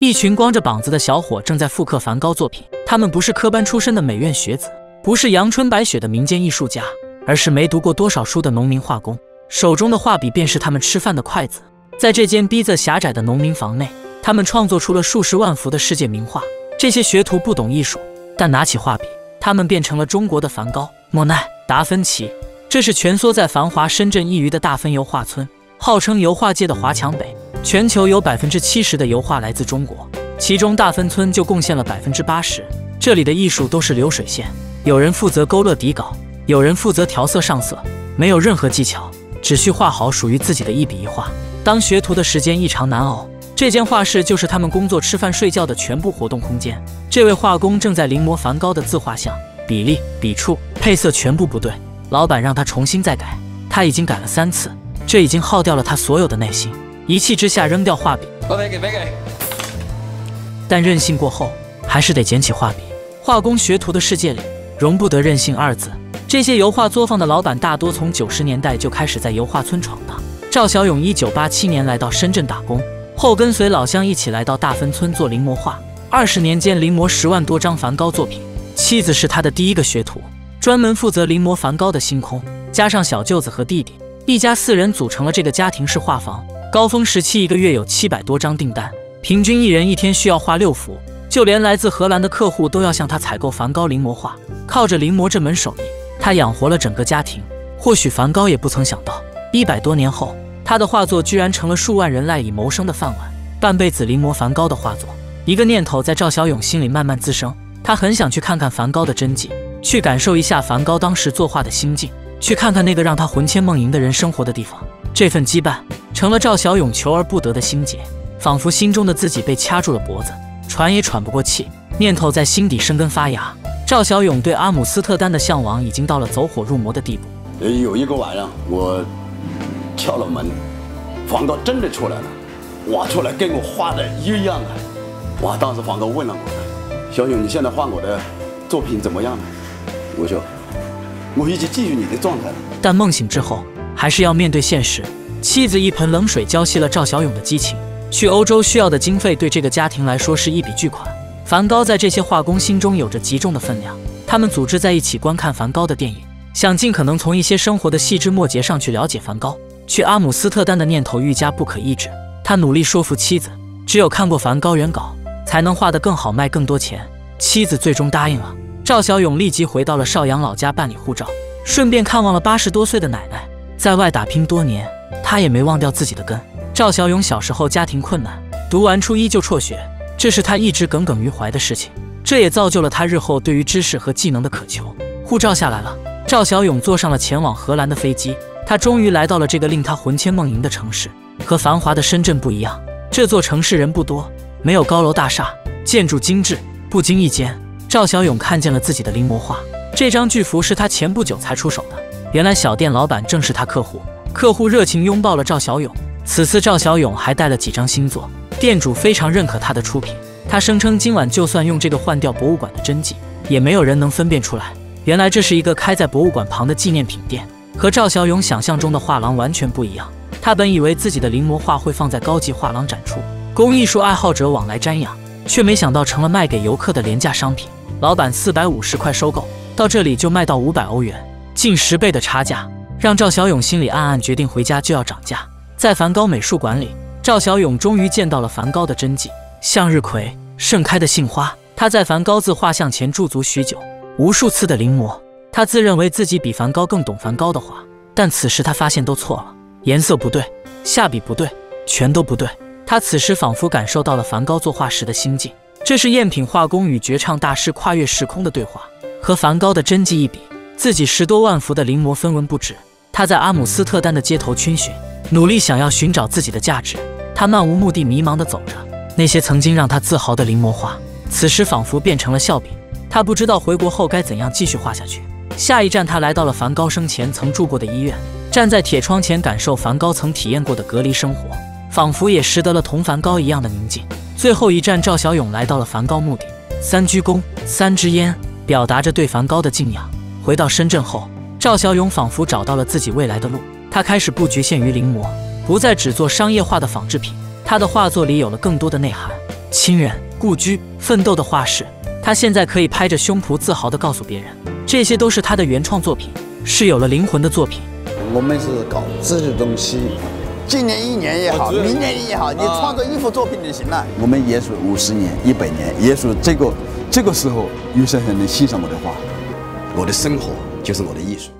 一群光着膀子的小伙正在复刻梵高作品。他们不是科班出身的美院学子，不是阳春白雪的民间艺术家，而是没读过多少书的农民画工。手中的画笔便是他们吃饭的筷子。在这间逼仄狭窄的农民房内，他们创作出了数十万幅的世界名画。这些学徒不懂艺术，但拿起画笔，他们变成了中国的梵高、莫奈、达芬奇。这是蜷缩在繁华深圳一隅的大分油画村，号称油画界的华强北。全球有70%的油画来自中国，其中大分村就贡献了80%。这里的艺术都是流水线，有人负责勾勒底稿，有人负责调色上色，没有任何技巧，只需画好属于自己的一笔一画。当学徒的时间异常难熬，这间画室就是他们工作、吃饭、睡觉的全部活动空间。这位画工正在临摹梵高的自画像，比例、笔触、配色全部不对，老板让他重新再改，他已经改了3次，这已经耗掉了他所有的耐心，一气之下扔掉画笔。别给！但任性过后，还是得捡起画笔。画工学徒的世界里，容不得任性2字。这些油画作坊的老板大多从90年代就开始在油画村闯荡。赵小勇1987年来到深圳打工，后跟随老乡一起来到大分村做临摹画，20年间临摹10万多张梵高作品。妻子是他的第一个学徒，专门负责临摹梵高的星空，加上小舅子和弟弟，一家4人组成了这个家庭式画坊。高峰时期一个月有700多张订单，平均一人一天需要画6幅，就连来自荷兰的客户都要向他采购梵高临摹画。靠着临摹这门手艺，他养活了整个家庭。或许梵高也不曾想到，100多年后，他的画作居然成了数万人赖以谋生的饭碗。半辈子临摹梵高的画作，一个念头在赵小勇心里慢慢滋生，他很想去看看梵高的真迹，去感受一下梵高当时作画的心境，去看看那个让他魂牵梦萦的人生活的地方。这份羁绊成了赵小勇求而不得的心结，仿佛心中的自己被掐住了脖子，喘也喘不过气，念头在心底生根发芽。赵小勇对阿姆斯特丹的向往已经到了走火入魔的地步。有一个晚上，我敲了门，梵高真的出来了，哇，出来跟我画的一样啊！哇，当时梵高问了我：“小勇，你现在画我的作品怎么样了？”我说：“我已经继续你的状态了。”但梦醒之后，还是要面对现实。妻子一盆冷水浇熄了赵小勇的激情。去欧洲需要的经费对这个家庭来说是一笔巨款。梵高在这些画工心中有着极重的分量。他们组织在一起观看梵高的电影，想尽可能从一些生活的细枝末节上去了解梵高。去阿姆斯特丹的念头愈加不可抑制。他努力说服妻子，只有看过梵高原稿，才能画得更好，卖更多钱。妻子最终答应了。赵小勇立即回到了邵阳老家办理护照，顺便看望了80多岁的奶奶。在外打拼多年，他也没忘掉自己的根。赵小勇小时候家庭困难，读完初一就辍学，这是他一直耿耿于怀的事情，这也造就了他日后对于知识和技能的渴求。护照下来了，赵小勇坐上了前往荷兰的飞机。他终于来到了这个令他魂牵梦萦的城市。和繁华的深圳不一样，这座城市人不多，没有高楼大厦，建筑精致。不经意间，赵小勇看见了自己的临摹画。这张巨幅是他前不久才出手的。原来小店老板正是他客户，客户热情拥抱了赵小勇。此次赵小勇还带了几张新作，店主非常认可他的出品。他声称今晚就算用这个换掉博物馆的真迹，也没有人能分辨出来。原来这是一个开在博物馆旁的纪念品店，和赵小勇想象中的画廊完全不一样。他本以为自己的临摹画会放在高级画廊展出，供艺术爱好者往来瞻仰，却没想到成了卖给游客的廉价商品。老板450块收购，到这里就卖到500欧元，近10倍的差价，让赵小勇心里暗暗决定回家就要涨价。在梵高美术馆里，赵小勇终于见到了梵高的真迹，向日葵，盛开的杏花。他在梵高自画像前驻足许久，无数次的临摹。他自认为自己比梵高更懂梵高的画，但此时他发现都错了，颜色不对，下笔不对，全都不对。他此时仿佛感受到了梵高作画时的心境，这是赝品画工与绝唱大师跨越时空的对话。和梵高的真迹一比，自己10多万幅的临摹分文不值。他在阿姆斯特丹的街头逡巡，努力想要寻找自己的价值。他漫无目的迷茫地走着，那些曾经让他自豪的临摹画，此时仿佛变成了笑柄。他不知道回国后该怎样继续画下去。下一站，他来到了梵高生前曾住过的医院，站在铁窗前感受梵高曾体验过的隔离生活，仿佛也拾得了同梵高一样的宁静。最后一站，赵小勇来到了梵高墓地，3鞠躬，3支烟，表达着对梵高的敬仰。回到深圳后，赵小勇仿佛找到了自己未来的路。他开始不局限于临摹，不再只做商业化的仿制品，他的画作里有了更多的内涵。亲人、故居、奋斗的画室。他现在可以拍着胸脯自豪地告诉别人，这些都是他的原创作品，是有了灵魂的作品。我们是搞自己的东西，今年1年也好，明年也好，你创作一幅作品就行了。我们耶稣50年、100年，耶稣这个时候有些人能欣赏我的画，我的生活就是我的艺术。